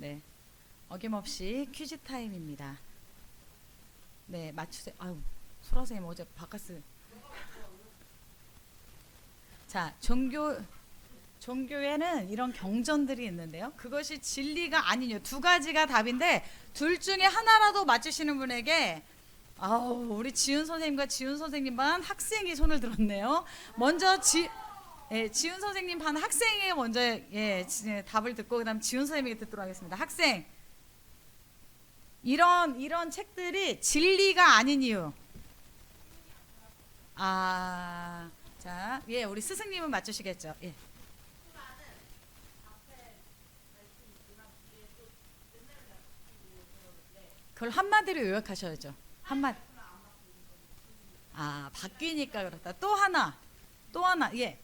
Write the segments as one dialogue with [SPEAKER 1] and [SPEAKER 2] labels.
[SPEAKER 1] 네, 어김없이 퀴즈 타임입니다. 네, 맞추세요. 아유, 소라 선생님 어제 바카스. 자, 종교에는 이런 경전들이 있는데요. 그것이 진리가 아니뇨. 두 가지가 답인데 둘 중에 하나라도 맞추시는 분에게 우리 지훈 선생님과 지훈 선생님 반 학생이 손을 들었네요. 먼저 지훈 선생님 반 학생이 먼저 답을 듣고 그다음 지훈 선생님에게 듣도록 하겠습니다. 학생, 이런 책들이 진리가 아닌 이유. 자, 우리 스승님은 맞추시겠죠? 예. 그걸 한마디로 요약하셔야죠. 한마디. 바뀌니까 그렇다. 또 하나, 예.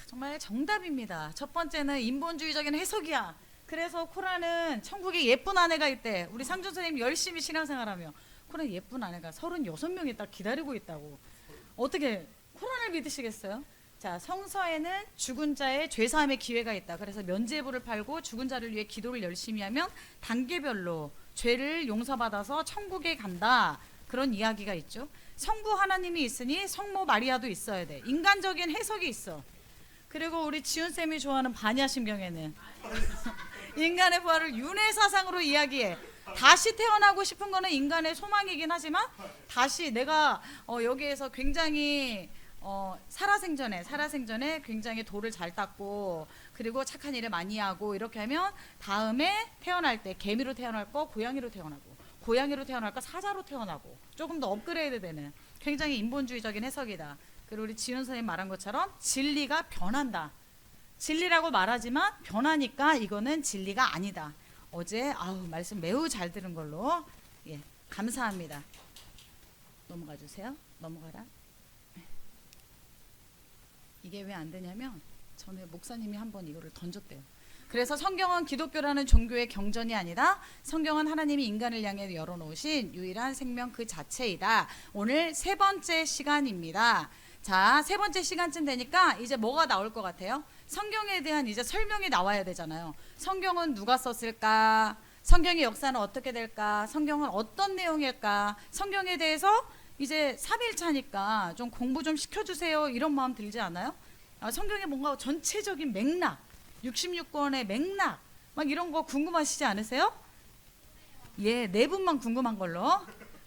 [SPEAKER 1] 정말 정답입니다. 첫 번째는 인본주의적인 해석이야. 그래서 코란은 천국에 예쁜 아내가 있대. 우리 상준 선생님 열심히 신앙생활하며 코란에 예쁜 아내가 36명이 딱 기다리고 있다고. 어떻게 코란을 믿으시겠어요? 자, 성서에는 죽은 자의 죄사함의 기회가 있다. 그래서 면죄부를 팔고 죽은 자를 위해 기도를 열심히 하면 단계별로 죄를 용서받아서 천국에 간다. 그런 이야기가 있죠. 성부 하나님이 있으니 성모 마리아도 있어야 돼. 인간적인 해석이 있어. 그리고 우리 지훈쌤이 좋아하는 반야심경에는 인간의 부활을 윤회사상으로 이야기해. 다시 태어나고 싶은 거는 인간의 소망이긴 하지만 다시 내가 여기에서 굉장히 살아생전에 굉장히 돌을 잘 닦고 그리고 착한 일을 많이 하고 이렇게 하면 다음에 태어날 때 개미로 태어날 거 고양이로 태어나고 고양이로 태어날 거 사자로 태어나고 조금 더 업그레이드 되는 굉장히 인본주의적인 해석이다. 그리고 우리 지훈 선생님 말한 것처럼 진리가 변한다. 진리라고 말하지만 변하니까 이거는 진리가 아니다. 어제 말씀 매우 잘 들은 걸로 감사합니다. 넘어가 주세요. 넘어가라. 이게 왜 안 되냐면 전에 목사님이 한번 이거를 던졌대요. 그래서 성경은 기독교라는 종교의 경전이 아니다. 성경은 하나님이 인간을 향해 열어놓으신 유일한 생명 그 자체이다. 오늘 세 번째 시간입니다. 자, 세 번째 시간쯤 되니까 이제 뭐가 나올 것 같아요? 성경에 대한 이제 설명이 나와야 되잖아요. 성경은 누가 썼을까? 성경의 역사는 어떻게 될까? 성경은 어떤 내용일까? 성경에 대해서 이제 3일차니까 좀 공부 좀 시켜주세요. 이런 마음 들지 않아요? 성경의 뭔가 전체적인 맥락, 66권의 맥락, 막 이런 거 궁금하시지 않으세요? 예, 네 분만 궁금한 걸로.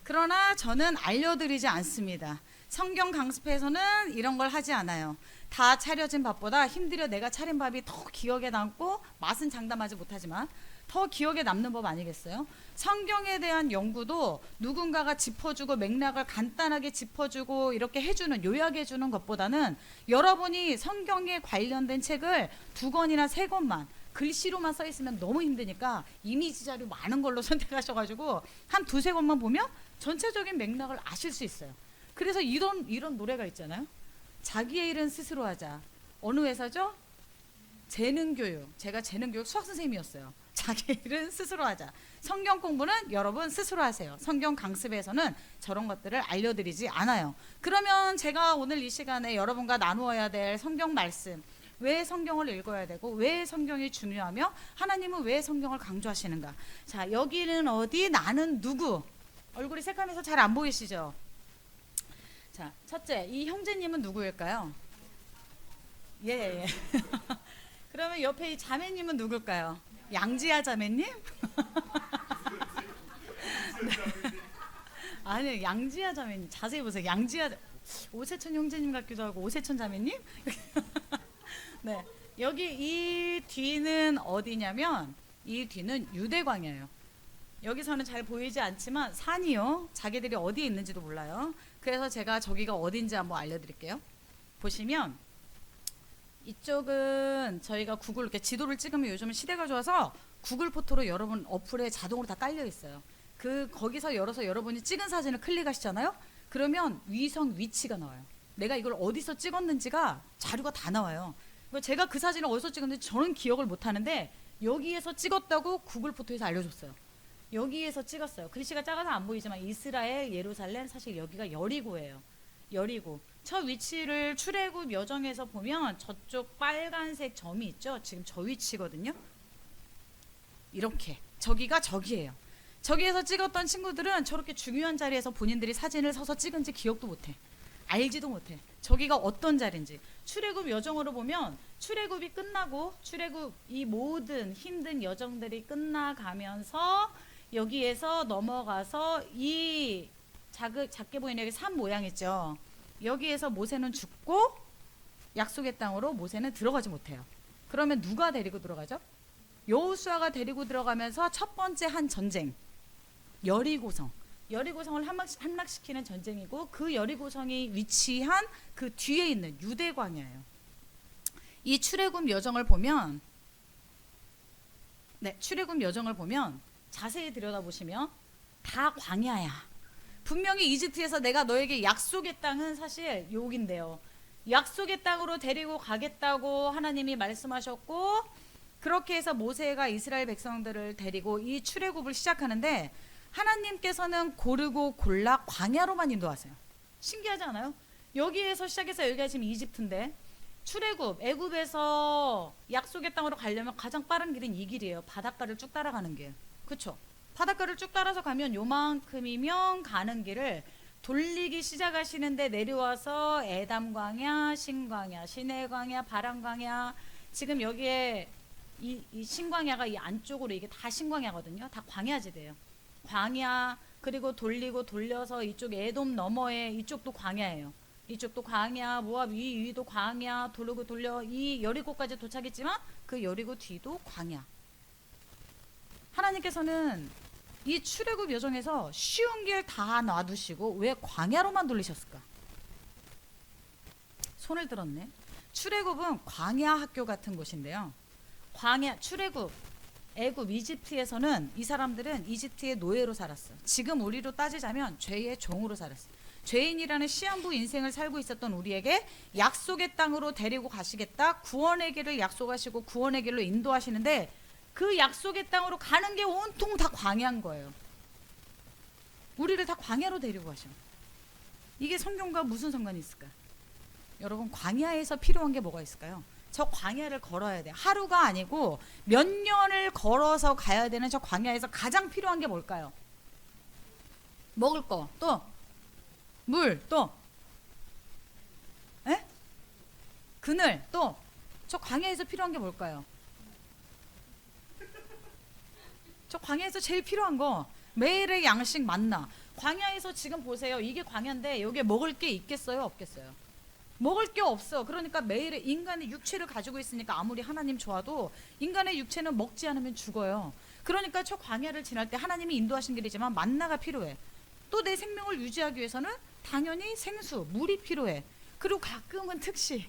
[SPEAKER 1] 그러나 저는 알려드리지 않습니다. 성경 강습회에서는 이런 걸 하지 않아요. 다 차려진 밥보다 힘들여 내가 차린 밥이 더 기억에 남고 맛은 장담하지 못하지만 더 기억에 남는 법 아니겠어요? 성경에 대한 연구도 누군가가 짚어주고 맥락을 간단하게 짚어주고 이렇게 해주는 요약해주는 것보다는 여러분이 성경에 관련된 책을 2권이나 3권만 글씨로만 써있으면 너무 힘드니까 이미지 자료 많은 걸로 선택하셔가지고 한 2-3권만 보면 전체적인 맥락을 아실 수 있어요. 그래서 이런 노래가 있잖아요. 자기의 일은 스스로 하자. 어느 회사죠? 재능교육. 제가 재능교육 수학선생님이었어요. 자기 일은 스스로 하자. 성경 공부는 여러분 스스로 하세요. 성경 강습에서는 저런 것들을 알려드리지 않아요. 그러면 제가 오늘 이 시간에 여러분과 나누어야 될 성경 말씀, 왜 성경을 읽어야 되고 왜 성경이 중요하며 하나님은 왜 성경을 강조하시는가. 자, 여기는 어디, 나는 누구. 얼굴이 새까매서 잘 안 보이시죠? 자, 첫째, 이 형제님은 누구일까요? 예. 그러면 옆에 이 자매님은 누굴까요? 양지아 자매님? 네. 아니, 양지아 자매님 자세히 보세요. 양지아 오세천 형제님 같기도 하고 오세천 자매님? 네, 여기 이 뒤는 어디냐면 이 뒤는 유대광야예요. 여기서는 잘 보이지 않지만 산이요. 자기들이 어디에 있는지도 몰라요. 그래서 제가 저기가 어딘지 한번 알려드릴게요. 보시면 이쪽은 저희가 구글 이렇게 지도를 찍으면 요즘은 시대가 좋아서 구글 포토로 여러분 어플에 자동으로 다 깔려 있어요. 거기서 열어서 여러분이 찍은 사진을 클릭하시잖아요. 그러면 위성 위치가 나와요. 내가 이걸 어디서 찍었는지가 자료가 다 나와요. 제가 그 사진을 어디서 찍었는지 저는 기억을 못 하는데 여기에서 찍었다고 구글 포토에서 알려줬어요. 여기에서 찍었어요. 글씨가 작아서 안 보이지만 이스라엘, 예루살렘, 사실 여기가 여리고예요. 여리고. 저 위치를 출애굽 여정에서 보면 저쪽 빨간색 점이 있죠. 지금 저 위치거든요. 이렇게 저기가 저기예요. 저기에서 찍었던 친구들은 저렇게 중요한 자리에서 본인들이 사진을 서서 찍은지 기억도 못해. 알지도 못해. 저기가 어떤 자리인지. 출애굽 여정으로 보면 출애굽이 끝나고 출애굽 이 모든 힘든 여정들이 끝나가면서 여기에서 넘어가서 이 작게 보이는 여기 산 모양 있죠. 여기에서 모세는 죽고 약속의 땅으로 모세는 들어가지 못해요. 그러면 누가 데리고 들어가죠? 여호수아가 데리고 들어가면서 첫 번째 한 전쟁, 여리고성. 여리고성을 함락시키는 전쟁이고, 그 여리고성이 위치한 그 뒤에 있는 유대 광야예요. 이 출애굽 여정을 보면, 출애굽 여정을 보면 자세히 들여다보시면 다 광야야. 분명히 이집트에서 내가 너에게 약속의 땅은 사실 여기인데요. 약속의 땅으로 데리고 가겠다고 하나님이 말씀하셨고, 그렇게 해서 모세가 이스라엘 백성들을 데리고 이 출애굽을 시작하는데, 하나님께서는 고르고 골라 광야로만 인도하세요. 신기하지 않아요? 여기에서 시작해서 여기가 지금 이집트인데, 출애굽, 애굽에서 약속의 땅으로 가려면 가장 빠른 길은 이 길이에요. 바닷가를 쭉 따라가는 길. 그렇죠? 바닷가를 쭉 따라서 가면 요만큼이면 가는 길을 돌리기 시작하시는데, 내려와서 에담 광야, 신광야, 시내 광야, 바람 광야, 지금 여기에 이 신광야가 이 안쪽으로 이게 다 신광야거든요. 다 광야지대예요. 광야, 그리고 돌리고 돌려서 이쪽 에돔 너머에 이쪽도 광야예요. 이쪽도 광야, 모압 위도 광야, 돌리고 돌려 이 여리고까지 도착했지만 그 여리고 뒤도 광야. 하나님께서는 이 출애굽 여정에서 쉬운 길 다 놔두시고 왜 광야로만 돌리셨을까? 손을 들었네. 출애굽은 광야 학교 같은 곳인데요. 광야, 출애굽, 애굽, 이집트에서는 이 사람들은 이집트의 노예로 살았어. 지금 우리로 따지자면 죄의 종으로 살았어. 죄인이라는 시한부 인생을 살고 있었던 우리에게 약속의 땅으로 데리고 가시겠다, 구원의 길을 약속하시고 구원의 길로 인도하시는데, 그 약속의 땅으로 가는 게 온통 다 광야인 거예요. 우리를 다 광야로 데리고 가셔. 이게 성경과 무슨 상관이 있을까? 여러분, 광야에서 필요한 게 뭐가 있을까요? 저 광야를 걸어야 돼. 하루가 아니고 몇 년을 걸어서 가야 되는 저 광야에서 가장 필요한 게 뭘까요? 먹을 거, 또 물, 또 그늘, 또 저 광야에서 필요한 게 뭘까요? 저 광야에서 제일 필요한 거 매일의 양식 만나. 광야에서 지금 보세요. 이게 광야인데 여기에 먹을 게 있겠어요? 없겠어요? 먹을 게 없어. 그러니까 매일의 인간의 육체를 가지고 있으니까 아무리 하나님 좋아도 인간의 육체는 먹지 않으면 죽어요. 그러니까 저 광야를 지날 때 하나님이 인도하신 길이지만 만나가 필요해. 또 내 생명을 유지하기 위해서는 당연히 생수, 물이 필요해. 그리고 가끔은 특시,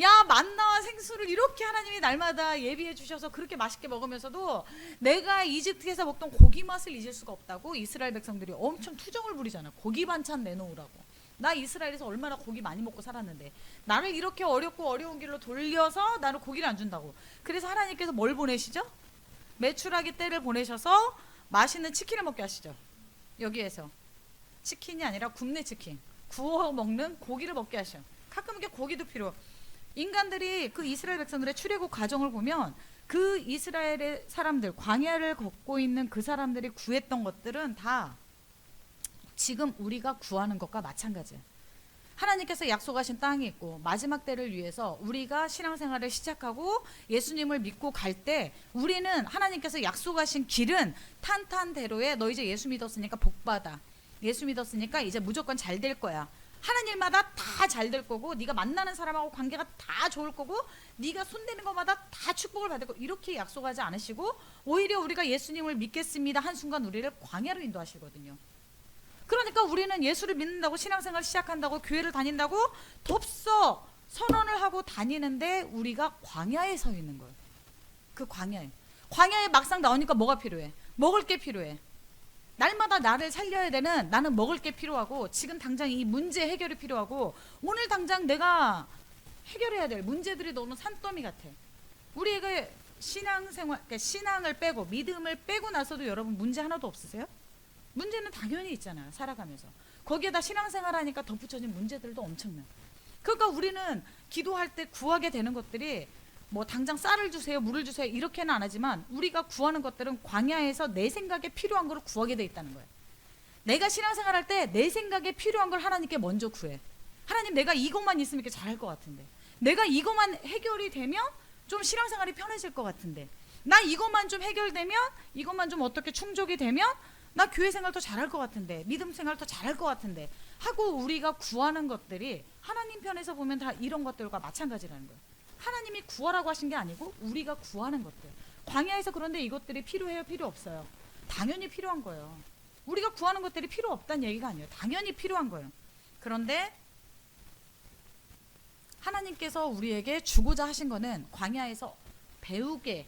[SPEAKER 1] 야, 만나와 생수를 이렇게 하나님이 날마다 예비해 주셔서 그렇게 맛있게 먹으면서도 내가 이집트에서 먹던 고기 맛을 잊을 수가 없다고 이스라엘 백성들이 엄청 투정을 부리잖아. 고기 반찬 내놓으라고. 나 이스라엘에서 얼마나 고기 많이 먹고 살았는데 나를 이렇게 어렵고 어려운 길로 돌려서 나를 고기를 안 준다고. 그래서 하나님께서 뭘 보내시죠? 메추라기 떼를 보내셔서 맛있는 치킨을 먹게 하시죠. 여기에서 치킨이 아니라 굽네 치킨, 구워 먹는 고기를 먹게 하셔. 가끔 이게 고기도 필요. 인간들이 그 이스라엘 백성들의 출애굽 과정을 보면 그 이스라엘의 사람들, 광야를 걷고 있는 그 사람들이 구했던 것들은 다 지금 우리가 구하는 것과 마찬가지예요. 하나님께서 약속하신 땅이 있고 마지막 때를 위해서 우리가 신앙생활을 시작하고 예수님을 믿고 갈 때 우리는 하나님께서 약속하신 길은 탄탄대로에 너 이제 예수 믿었으니까 복받아. 예수 믿었으니까 이제 무조건 잘 될 거야. 하는 일마다 다 잘 될 거고, 네가 만나는 사람하고 관계가 다 좋을 거고, 네가 손대는 것마다 다 축복을 받을 거고, 이렇게 약속하지 않으시고 오히려 우리가 예수님을 믿겠습니다 한순간 우리를 광야로 인도하시거든요. 그러니까 우리는 예수를 믿는다고 신앙생활 시작한다고 교회를 다닌다고 덥석 선언을 하고 다니는데 우리가 광야에 서 있는 거예요. 그 광야에 막상 나오니까 뭐가 필요해? 먹을 게 필요해. 날마다 나를 살려야 되는, 나는 먹을 게 필요하고 지금 당장 이 문제 해결이 필요하고 오늘 당장 내가 해결해야 될 문제들이 너무 산더미 같아. 우리에게 신앙생활, 그러니까 신앙을 빼고 믿음을 빼고 나서도 여러분 문제 하나도 없으세요? 문제는 당연히 있잖아요. 살아가면서. 거기에다 신앙생활 하니까 덧붙여진 문제들도 엄청나. 그러니까 우리는 기도할 때 구하게 되는 것들이 뭐 당장 쌀을 주세요, 물을 주세요 이렇게는 안 하지만 우리가 구하는 것들은 광야에서 내 생각에 필요한 걸 구하게 돼 있다는 거예요. 내가 신앙생활 할 때 내 생각에 필요한 걸 하나님께 먼저 구해. 하나님, 내가 이것만 있으면 이렇게 잘할 것 같은데, 내가 이것만 해결이 되면 좀 신앙생활이 편해질 것 같은데, 나 이것만 좀 해결되면, 이것만 좀 어떻게 충족이 되면 나 교회 생활 더 잘할 것 같은데, 믿음 생활 더 잘할 것 같은데 하고 우리가 구하는 것들이 하나님 편에서 보면 다 이런 것들과 마찬가지라는 거예요. 하나님이 구하라고 하신 게 아니고 우리가 구하는 것들. 광야에서 그런데 이것들이 필요해요, 필요 없어요? 당연히 필요한 거예요. 우리가 구하는 것들이 필요 없다는 얘기가 아니에요. 당연히 필요한 거예요. 그런데 하나님께서 우리에게 주고자 하신 거는 광야에서 배우게,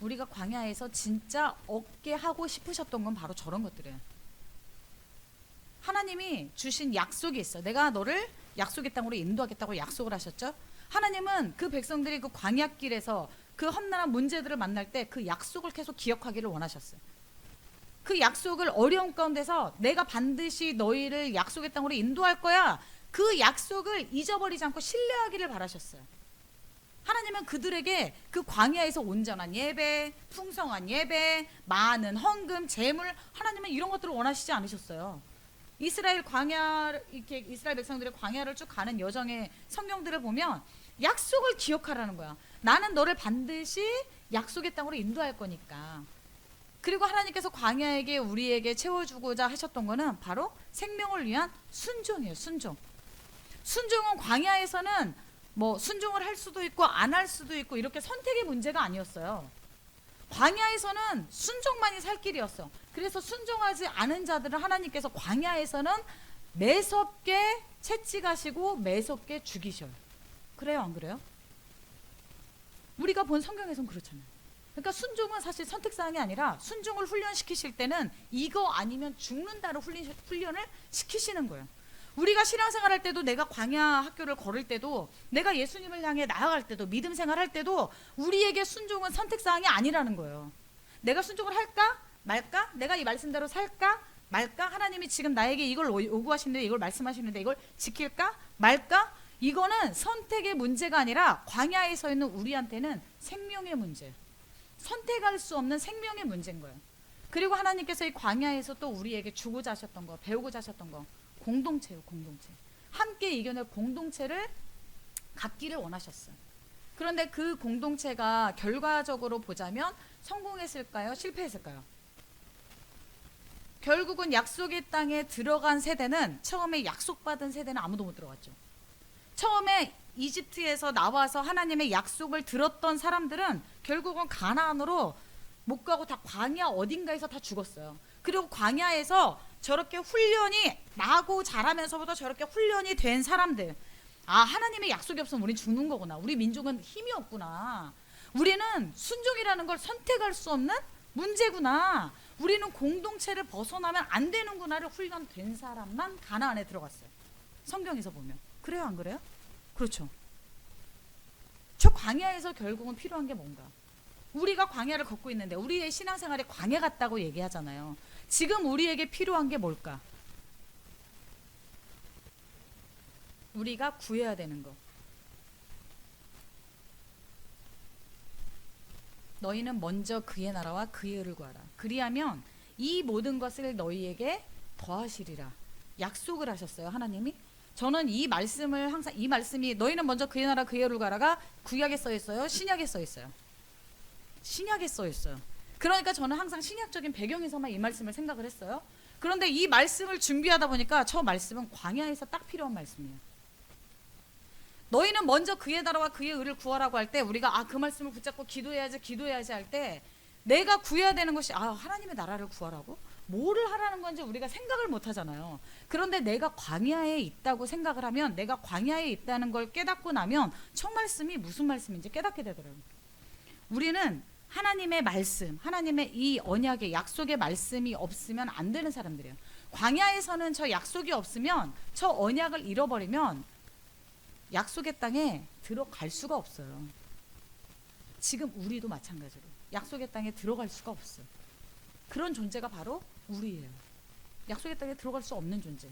[SPEAKER 1] 우리가 광야에서 진짜 얻게 하고 싶으셨던 건 바로 저런 것들이에요. 하나님이 주신 약속이 있어요. 내가 너를 약속의 땅으로 인도하겠다고 약속을 하셨죠. 하나님은 그 백성들이 그 광야길에서 그 험난한 문제들을 만날 때 그 약속을 계속 기억하기를 원하셨어요. 그 약속을 어려운 가운데서 내가 반드시 너희를 약속의 땅으로 인도할 거야, 그 약속을 잊어버리지 않고 신뢰하기를 바라셨어요. 하나님은 그들에게 그 광야에서 온전한 예배, 풍성한 예배, 많은 헌금, 재물, 하나님은 이런 것들을 원하시지 않으셨어요. 이스라엘 광야, 이렇게 이스라엘 백성들의 광야를 쭉 가는 여정의 성경들을 보면 약속을 기억하라는 거야. 나는 너를 반드시 약속의 땅으로 인도할 거니까. 그리고 하나님께서 광야에게 우리에게 채워주고자 하셨던 거는 바로 생명을 위한 순종이에요. 순종. 순종은 광야에서는 뭐 순종을 할 수도 있고 안 할 수도 있고 이렇게 선택의 문제가 아니었어요. 광야에서는 순종만이 살 길이었어. 그래서 순종하지 않은 자들은 하나님께서 광야에서는 매섭게 채찍하시고 매섭게 죽이셔요. 그래요, 안 그래요? 우리가 본 성경에서는 그렇잖아요. 그러니까 순종은 사실 선택사항이 아니라 순종을 훈련시키실 때는 이거 아니면 죽는다는 훈련을 시키시는 거예요. 우리가 신앙생활 할 때도, 내가 광야 학교를 걸을 때도, 내가 예수님을 향해 나아갈 때도, 믿음 생활할 때도 우리에게 순종은 선택사항이 아니라는 거예요. 내가 순종을 할까 말까? 내가 이 말씀대로 살까 말까? 하나님이 지금 나에게 이걸 요구하시는데, 이걸 말씀하시는데 이걸 지킬까 말까? 이거는 선택의 문제가 아니라 광야에 서 있는 우리한테는 생명의 문제, 선택할 수 없는 생명의 문제인 거예요. 그리고 하나님께서 이 광야에서 또 우리에게 주고자 하셨던 거, 배우고자 하셨던 거, 공동체요. 공동체. 함께 이겨낼 공동체를 갖기를 원하셨어요. 그런데 그 공동체가 결과적으로 보자면 성공했을까요? 실패했을까요? 결국은 약속의 땅에 들어간 세대는, 처음에 약속받은 세대는 아무도 못 들어갔죠. 처음에 이집트에서 나와서 하나님의 약속을 들었던 사람들은 결국은 가나안으로 못 가고 다 광야 어딘가에서 다 죽었어요. 그리고 광야에서 저렇게 훈련이 나고 자라면서부터 저렇게 훈련이 된 사람들, 아, 하나님의 약속이 없으면 우린 죽는 거구나, 우리 민족은 힘이 없구나, 우리는 순종이라는 걸 선택할 수 없는 문제구나, 우리는 공동체를 벗어나면 안 되는구나를 훈련된 사람만 가나안에 들어갔어요. 성경에서 보면. 그래요, 안 그래요? 그렇죠. 저 광야에서 결국은 필요한 게 뭔가? 우리가 광야를 걷고 있는데 우리의 신앙생활이 광야 같다고 얘기하잖아요. 지금 우리에게 필요한 게 뭘까? 우리가 구해야 되는 거. 너희는 먼저 그의 나라와 그의 의를 구하라. 그리하면 이 모든 것을 너희에게 더하시리라. 약속을 하셨어요, 하나님이. 저는 이 말씀을 항상, 이 말씀이 너희는 먼저 그의 나라 그의 의를 구하라가 구약에 써 있어요, 신약에 써 있어요? 신약에 써 있어요. 그러니까 저는 항상 신약적인 배경에서만 이 말씀을 생각을 했어요. 그런데 이 말씀을 준비하다 보니까 저 말씀은 광야에서 딱 필요한 말씀이에요. 너희는 먼저 그의 나라와 그의 의를 구하라고 할 때 우리가 그 말씀을 붙잡고 기도해야지 할 때, 내가 구해야 되는 것이 하나님의 나라를 구하라고? 뭐를 하라는 건지 우리가 생각을 못 하잖아요. 그런데 내가 광야에 있다고 생각을 하면, 내가 광야에 있다는 걸 깨닫고 나면 첫 말씀이 무슨 말씀인지 깨닫게 되더라고요. 우리는 하나님의 말씀, 하나님의 이 언약의 약속의 말씀이 없으면 안 되는 사람들이에요. 광야에서는 저 약속이 없으면, 저 언약을 잃어버리면 약속의 땅에 들어갈 수가 없어요. 지금 우리도 마찬가지로 약속의 땅에 들어갈 수가 없어요. 그런 존재가 바로 우리예요. 약속의 땅에 들어갈 수 없는 존재.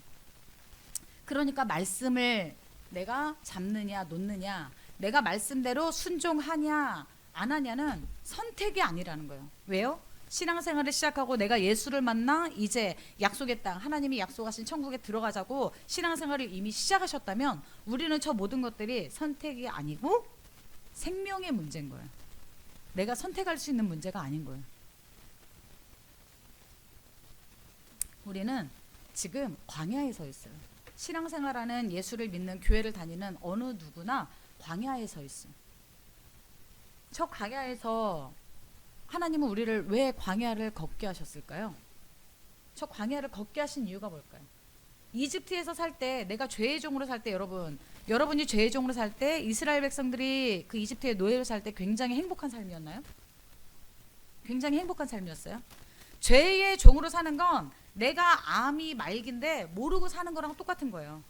[SPEAKER 1] 그러니까 말씀을 내가 잡느냐 놓느냐, 내가 말씀대로 순종하냐 안 하냐는 선택이 아니라는 거예요. 왜요? 신앙생활을 시작하고 내가 예수를 만나 이제 약속의 땅, 하나님이 약속하신 천국에 들어가자고 신앙생활을 이미 시작하셨다면 우리는 저 모든 것들이 선택이 아니고 생명의 문제인 거예요. 내가 선택할 수 있는 문제가 아닌 거예요. 우리는 지금 광야에 서 있어요. 신앙생활하는, 예수를 믿는, 교회를 다니는 어느 누구나 광야에 서 있어요. 저 광야에서 하나님은 우리를 왜 광야를 걷게 하셨을까요? 저 광야를 걷게 하신 이유가 뭘까요? 이집트에서 살 때, 내가 죄의 종으로 살 때, 여러분이 죄의 종으로 살 때 이스라엘 백성들이 그 이집트의 노예로 살 때 굉장히 행복한 삶이었나요? 굉장히 행복한 삶이었어요. 죄의 종으로 사는 건 내가 암이 말기인데 모르고 사는 거랑 똑같은 거예요.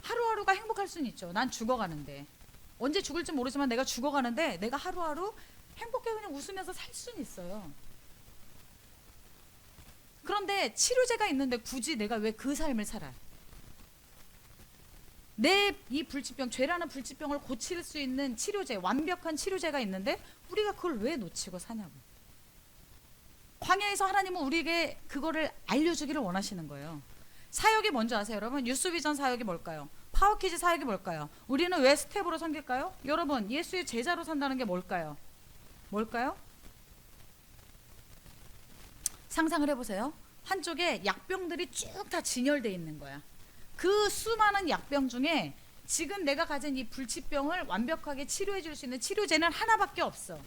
[SPEAKER 1] 하루하루가 행복할 수는 있죠. 난 죽어가는데, 언제 죽을지 모르지만 내가 죽어가는데 내가 하루하루 행복해 그냥 웃으면서 살 수는 있어요. 그런데 치료제가 있는데 굳이 내가 왜 그 삶을 살아요? 내 이 불치병, 죄라는 불치병을 고칠 수 있는 치료제, 완벽한 치료제가 있는데 우리가 그걸 왜 놓치고 사냐고. 광야에서 하나님은 우리에게 그거를 알려주기를 원하시는 거예요. 사역이 뭔지 아세요, 여러분? 뉴스비전 사역이 뭘까요? 파워키즈 사역이 뭘까요? 우리는 왜 스텝으로 섬길까요? 여러분, 예수의 제자로 산다는 게 뭘까요? 뭘까요? 상상을 해보세요. 한쪽에 약병들이 쭉 다 진열되어 있는 거야. 그 수많은 약병 중에 지금 내가 가진 이 불치병을 완벽하게 치료해 줄 수 있는 치료제는 하나밖에 없어.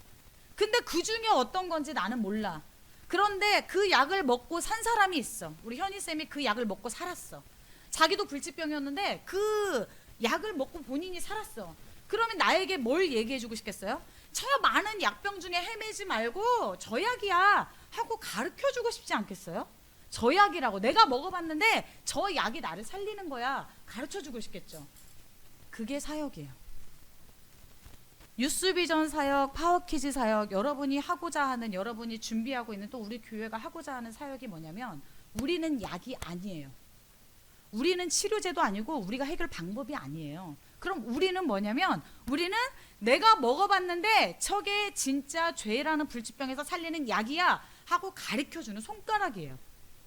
[SPEAKER 1] 근데 그 중에 어떤 건지 나는 몰라. 그런데 그 약을 먹고 산 사람이 있어. 우리 현희쌤이 그 약을 먹고 살았어. 자기도 불치병이었는데 그 약을 먹고 본인이 살았어. 그러면 나에게 뭘 얘기해 주고 싶겠어요? 저 많은 약병 중에 헤매지 말고 저 약이야 하고 가르쳐 주고 싶지 않겠어요? 저 약이라고, 내가 먹어봤는데 저 약이 나를 살리는 거야, 가르쳐 주고 싶겠죠. 그게 사역이에요. 뉴스비전 사역, 파워키즈 사역, 여러분이 하고자 하는, 여러분이 준비하고 있는, 또 우리 교회가 하고자 하는 사역이 뭐냐면, 우리는 약이 아니에요. 우리는 치료제도 아니고 우리가 해결 방법이 아니에요. 그럼 우리는 뭐냐면, 우리는 내가 먹어봤는데 저게 진짜 죄라는 불치병에서 살리는 약이야 하고 가르쳐주는 손가락이에요.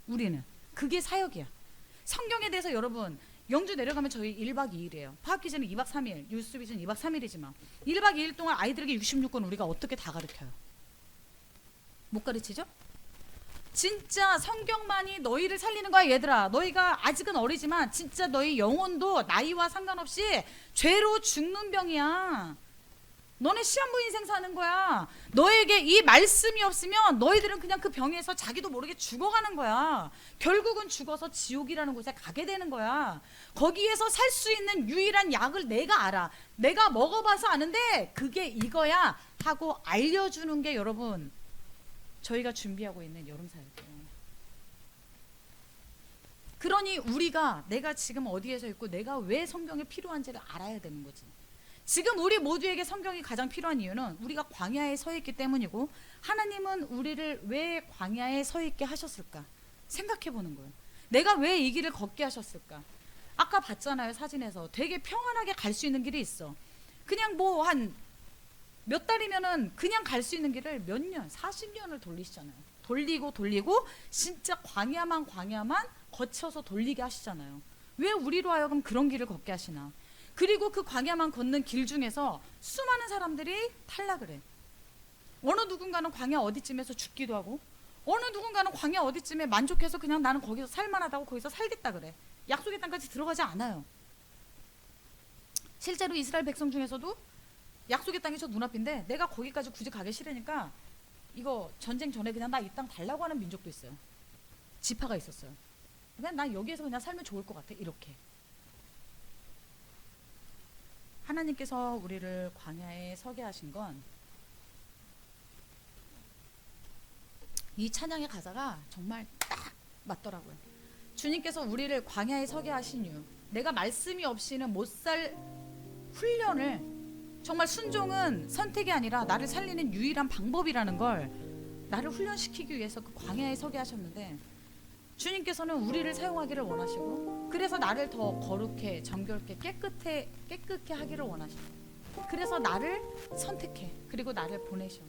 [SPEAKER 1] 우리는 그게 사역이야. 성경에 대해서 여러분, 영주 내려가면 저희 1박 2일이에요. 파워키즈는 2박 3일, 뉴스비전 2박 3일이지만 1박 2일 동안 아이들에게 66권 우리가 어떻게 다 가르쳐요? 못 가르치죠? 진짜 성경만이 너희를 살리는 거야, 얘들아. 너희가 아직은 어리지만 진짜 너희 영혼도 나이와 상관없이 죄로 죽는 병이야. 너네 시한부 인생 사는 거야. 너에게 이 말씀이 없으면 너희들은 그냥 그 병에서 자기도 모르게 죽어가는 거야. 결국은 죽어서 지옥이라는 곳에 가게 되는 거야. 거기에서 살 수 있는 유일한 약을 내가 알아. 내가 먹어봐서 아는데 그게 이거야 하고 알려주는 게, 여러분, 저희가 준비하고 있는 여름 사역이에요. 그러니 우리가, 내가 지금 어디에 서 있고 내가 왜 성경이 필요한지를 알아야 되는 거지. 지금 우리 모두에게 성경이 가장 필요한 이유는 우리가 광야에 서 있기 때문이고, 하나님은 우리를 왜 광야에 서 있게 하셨을까 생각해 보는 거예요. 내가 왜 이 길을 걷게 하셨을까. 아까 봤잖아요, 사진에서. 되게 평안하게 갈 수 있는 길이 있어. 그냥 뭐 한 몇 달이면은 그냥 갈 수 있는 길을 몇 년, 40년을 돌리시잖아요. 돌리고 진짜 광야만 거쳐서 돌리게 하시잖아요. 왜 우리로 하여금 그런 길을 걷게 하시나. 그리고 그 광야만 걷는 길 중에서 수많은 사람들이 탈락을 해. 어느 누군가는 광야 어디쯤에서 죽기도 하고, 어느 누군가는 광야 어디쯤에 만족해서 그냥 나는 거기서 살만하다고 거기서 살겠다 그래. 약속의 땅까지 들어가지 않아요. 실제로 이스라엘 백성 중에서도 약속의 땅이 저 눈앞인데 내가 거기까지 굳이 가기 싫으니까 이거 전쟁 전에 그냥 나 이 땅 달라고 하는 민족도 있어요. 지파가 있었어요. 그냥 난 여기에서 그냥 살면 좋을 것 같아, 이렇게. 하나님께서 우리를 광야에 서게 하신 건, 이 찬양의 가사가 정말 딱 맞더라고요. 주님께서 우리를 광야에 서게 하신 이유, 내가 말씀이 없이는 못 살 훈련을, 정말 순종은 선택이 아니라 나를 살리는 유일한 방법이라는 걸 나를 훈련시키기 위해서 그 광야에 서게 하셨는데, 주님께서는 우리를 사용하기를 원하시고 그래서 나를 더 거룩해, 정결케, 깨끗해 하기를 원하셔. 그래서 나를 선택해. 그리고 나를 보내셔.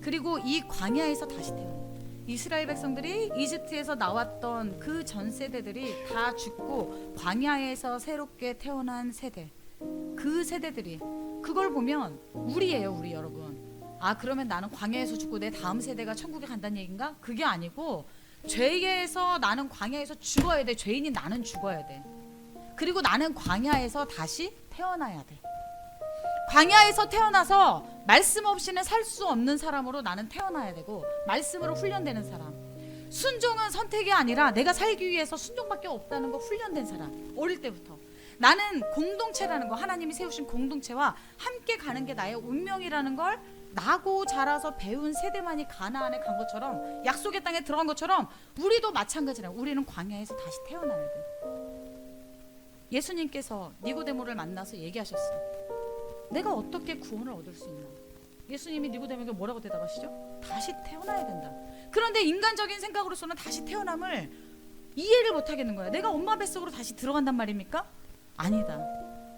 [SPEAKER 1] 그리고 이 광야에서 다시 태어나. 이스라엘 백성들이 이집트에서 나왔던 그 전 세대들이 다 죽고 광야에서 새롭게 태어난 세대, 그 세대들이 그걸 보면 우리예요, 우리 여러분. 아, 그러면 나는 광야에서 죽고 내 다음 세대가 천국에 간다는 얘기인가? 그게 아니고 죄에서 나는 광야에서 죽어야 돼. 죄인인 나는 죽어야 돼. 그리고 나는 광야에서 다시 태어나야 돼. 광야에서 태어나서 말씀 없이는 살 수 없는 사람으로 나는 태어나야 되고, 말씀으로 훈련되는 사람. 순종은 선택이 아니라 내가 살기 위해서 순종밖에 없다는 거 훈련된 사람. 어릴 때부터 나는 공동체라는 거, 하나님이 세우신 공동체와 함께 가는 게 나의 운명이라는 걸 나고 자라서 배운 세대만이 가나안에 간 것처럼, 약속의 땅에 들어간 것처럼 우리도 마찬가지라고. 우리는 광야에서 다시 태어나야 돼. 예수님께서 니고데모를 만나서 얘기하셨어요. 내가 어떻게 구원을 얻을 수 있나? 예수님이 니고데모에게 뭐라고 대답하시죠? 다시 태어나야 된다. 그런데 인간적인 생각으로서는 다시 태어남을 이해를 못 하겠는 거야. 내가 엄마 뱃속으로 다시 들어간단 말입니까? 아니다.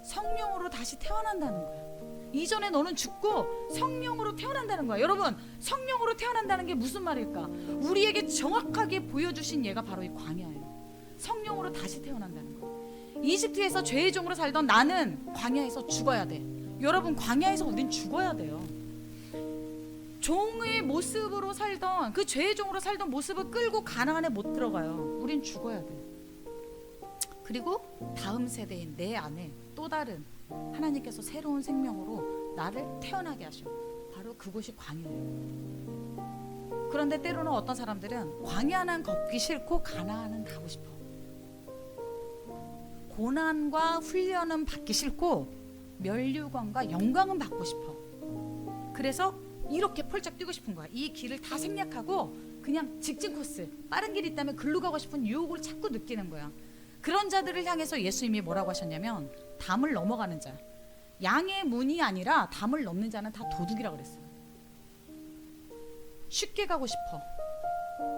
[SPEAKER 1] 성령으로 다시 태어난다는 거야. 이전에 너는 죽고 성령으로 태어난다는 거야. 여러분, 성령으로 태어난다는 게 무슨 말일까? 우리에게 정확하게 보여주신 예가 바로 이 광야예요. 성령으로 다시 태어난다는 거야. 이집트에서 죄의 종으로 살던 나는 광야에서 죽어야 돼. 여러분, 광야에서 우린 죽어야 돼요. 종의 모습으로 살던, 그 죄의 종으로 살던 모습을 끌고 가나안에 못 들어가요. 우린 죽어야 돼. 그리고 다음 세대인 내 안에 또 다른 하나님께서 새로운 생명으로 나를 태어나게 하셔. 바로 그곳이 광야예요. 그런데 때로는 어떤 사람들은 광야는 걷기 싫고 가나안은 가고 싶어. 고난과 훈련은 받기 싫고 멸류관과 영광은 받고 싶어. 그래서 이렇게 펄쩍 뛰고 싶은 거야. 이 길을 다 생략하고 그냥 직진 코스, 빠른 길이 있다면 글로 가고 싶은 유혹을 자꾸 느끼는 거야. 그런 자들을 향해서 예수님이 뭐라고 하셨냐면, 담을 넘어가는 자, 양의 문이 아니라 담을 넘는 자는 다 도둑이라고 그랬어요. 쉽게 가고 싶어.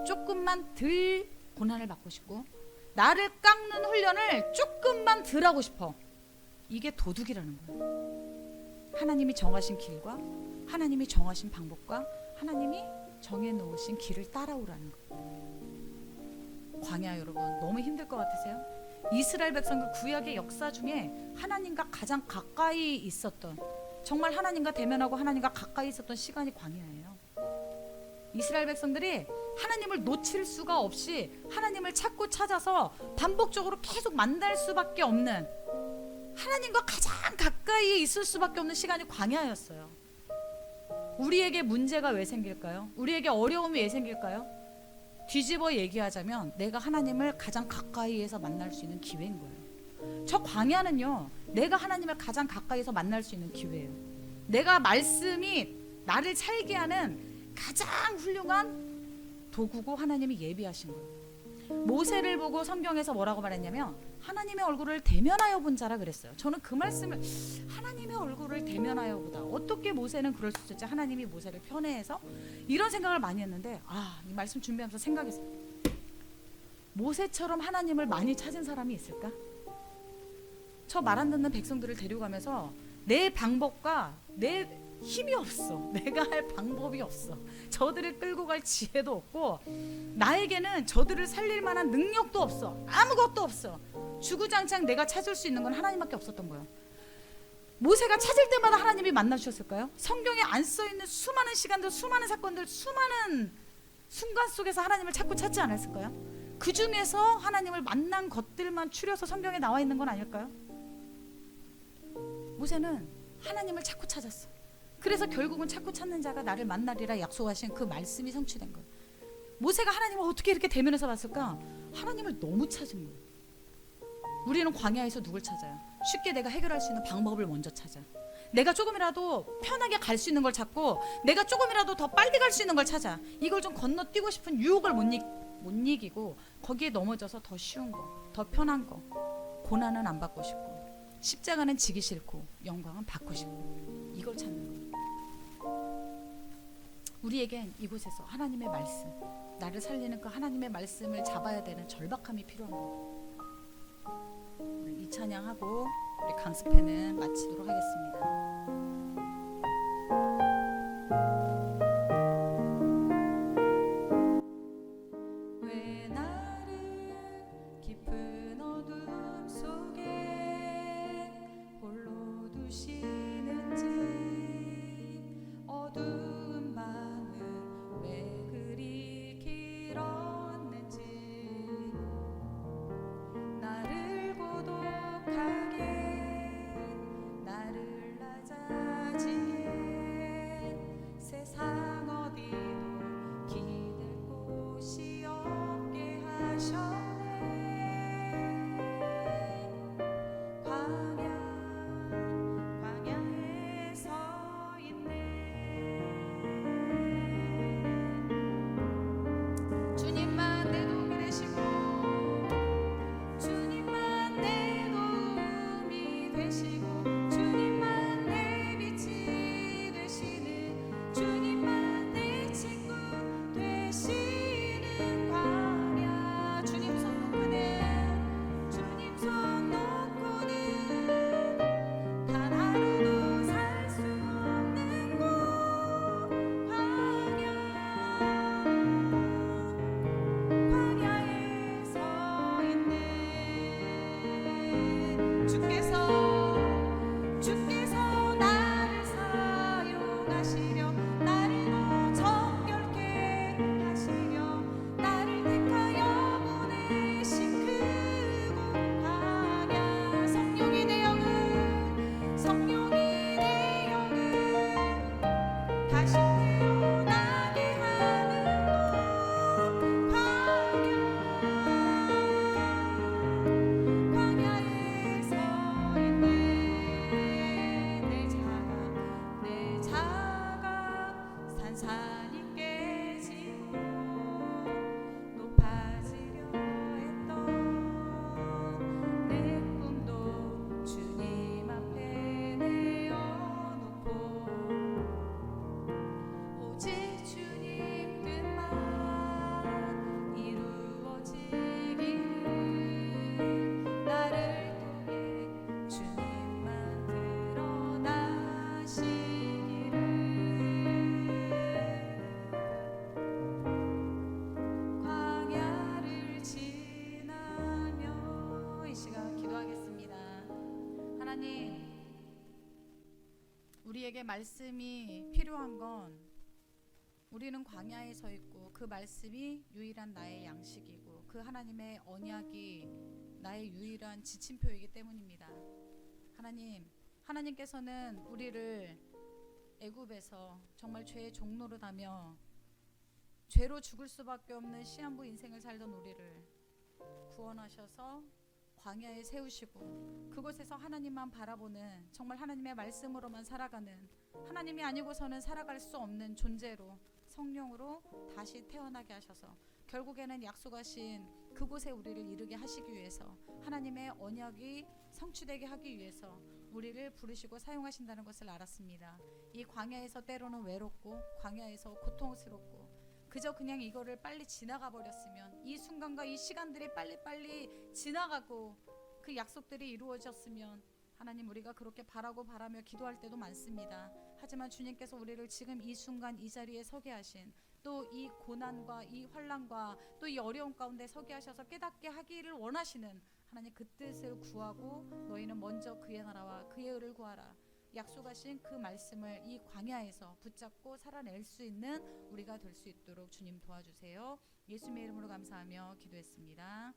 [SPEAKER 1] 조금만 덜 고난을 받고 싶고, 나를 깎는 훈련을 조금만 덜 하고 싶어. 이게 도둑이라는 거예요. 하나님이 정하신 길과 하나님이 정하신 방법과 하나님이 정해놓으신 길을 따라오라는 거예요. 광야, 여러분, 너무 힘들 것 같으세요? 이스라엘 백성들 구약의 역사 중에 하나님과 가장 가까이 있었던, 정말 하나님과 대면하고 하나님과 가까이 있었던 시간이 광야예요. 이스라엘 백성들이 하나님을 놓칠 수가 없이 하나님을 찾고 찾아서 반복적으로 계속 만날 수밖에 없는, 하나님과 가장 가까이 있을 수밖에 없는 시간이 광야였어요. 우리에게 문제가 왜 생길까요? 우리에게 어려움이 왜 생길까요? 뒤집어 얘기하자면 내가 하나님을 가장 가까이에서 만날 수 있는 기회인 거예요. 저 광야는요, 내가 하나님을 가장 가까이에서 만날 수 있는 기회예요. 내가 말씀이 나를 살게 하는 가장 훌륭한 도구고 하나님이 예비하신 거예요. 모세를 보고 성경에서 뭐라고 말했냐면, 하나님의 얼굴을 대면하여 본 자라 그랬어요. 저는 그 말씀을, 하나님의 얼굴을 대면하여 보다, 어떻게 모세는 그럴 수 있었지? 하나님이 모세를 편애해서? 이런 생각을 많이 했는데, 이 말씀 준비하면서 생각했어요. 모세처럼 하나님을 많이 찾은 사람이 있을까? 저 말 안 듣는 백성들을 데려가면서 내 방법과 내 힘이 없어. 내가 할 방법이 없어. 저들을 끌고 갈 지혜도 없고, 나에게는 저들을 살릴 만한 능력도 없어. 아무것도 없어. 주구장창 내가 찾을 수 있는 건 하나님밖에 없었던 거예요. 모세가 찾을 때마다 하나님이 만나 주셨을까요? 성경에 안 써있는 수많은 시간들, 수많은 사건들, 수많은 순간 속에서 하나님을 찾고 찾지 않았을까요? 그 중에서 하나님을 만난 것들만 추려서 성경에 나와 있는 건 아닐까요? 모세는 하나님을 찾고 찾았어. 그래서 결국은 찾고 찾는 자가 나를 만나리라 약속하신 그 말씀이 성취된 거예요. 모세가 하나님을 어떻게 이렇게 대면해서 봤을까? 하나님을 너무 찾은 거예요. 우리는 광야에서 누굴 찾아요? 쉽게 내가 해결할 수 있는 방법을 먼저 찾아. 내가 조금이라도 편하게 갈 수 있는 걸 찾고, 내가 조금이라도 더 빨리 갈 수 있는 걸 찾아. 이걸 좀 건너뛰고 싶은 유혹을 못 이기고 거기에 넘어져서 더 쉬운 거, 더 편한 거, 고난은 안 받고 싶고, 십자가는 지기 싫고, 영광은 받고 싶고, 이걸 찾는 거예요. 우리에겐 이곳에서 하나님의 말씀, 나를 살리는 그 하나님의 말씀을 잡아야 되는 절박함이 필요한 거예요. 이 찬양하고 우리 강습회는 마치도록 하겠습니다. 왜 나를 깊은 어둠 속에 홀로 두시는지, 어두운 밤은 왜 그리 길었는지, 나를 고독하게 나를 낮아지게 세상 어디도 기댈 곳이 없게 하셨네. 광야에 서 있네. 주님만 내 도움이 되시고, 주님만 내 도움이 되시고, 주님만 내 빛이 되시는, 주님만 내 친구 되시는 광야. 주님 손 놓고는, 주님 손 놓고는 단 하루도 살 수 없는 곳, 광야에 서 있네. 주께서 나를 사용하시려, 나를 더 정결케 하시려, 나를 택하여 보내신 그곳 광야. 성령이 내 영을 다시 태어나게 하는 곳, 광야에 서 있네. 내 자가 산산이 깨지고 높아지려 했던 내 꿈도 주님 앞에 내어놓고, 오직 주님 뜻만 이루어지기를, 나를 통해 주님만 드러나시기를. 광야를 지나며 이 시간 기도하겠습니다. 하나님, 우리에게 말씀이 필요한 건 우리는 광야에 서 있고 그 말씀이 유일한 나의 양식이고 그 하나님의 언약이 나의 유일한 지침표이기 때문입니다. 하나님께서는 우리를 애굽에서 정말 죄의 종로로 다며 죄로 죽을 수밖에 없는 시한부 인생을 살던 우리를 구원하셔서 광야에 세우시고 그곳에서 하나님만 바라보는, 정말 하나님의 말씀으로만 살아가는, 하나님이 아니고서는 살아갈 수 없는 존재로 성령으로 다시 태어나게 하셔서 결국에는 약속하신 그곳에 우리를 이르게 하시기 위해서, 하나님의 언약이 성취되게 하기 위해서 우리를 부르시고 사용하신다는 것을 알았습니다. 이 광야에서 때로는 외롭고 광야에서 고통스럽고 그저 그냥 이거를 빨리 지나가 버렸으면, 이 순간과 이 시간들이 빨리빨리 지나가고 그 약속들이 이루어졌으면, 하나님 우리가 그렇게 바라며 기도할 때도 많습니다. 하지만 주님께서 우리를 지금 이 순간 이 자리에 서게 하신, 또 이 고난과 이 환난과 또 이 어려움 가운데 서게 하셔서 깨닫게 하기를 원하시는 하나님, 그 뜻을 구하고 너희는 먼저 그의 나라와 그의 의를 구하라 약속하신 그 말씀을 이 광야에서 붙잡고 살아낼 수 있는 우리가 될 수 있도록 주님 도와주세요. 예수님의 이름으로 감사하며 기도했습니다.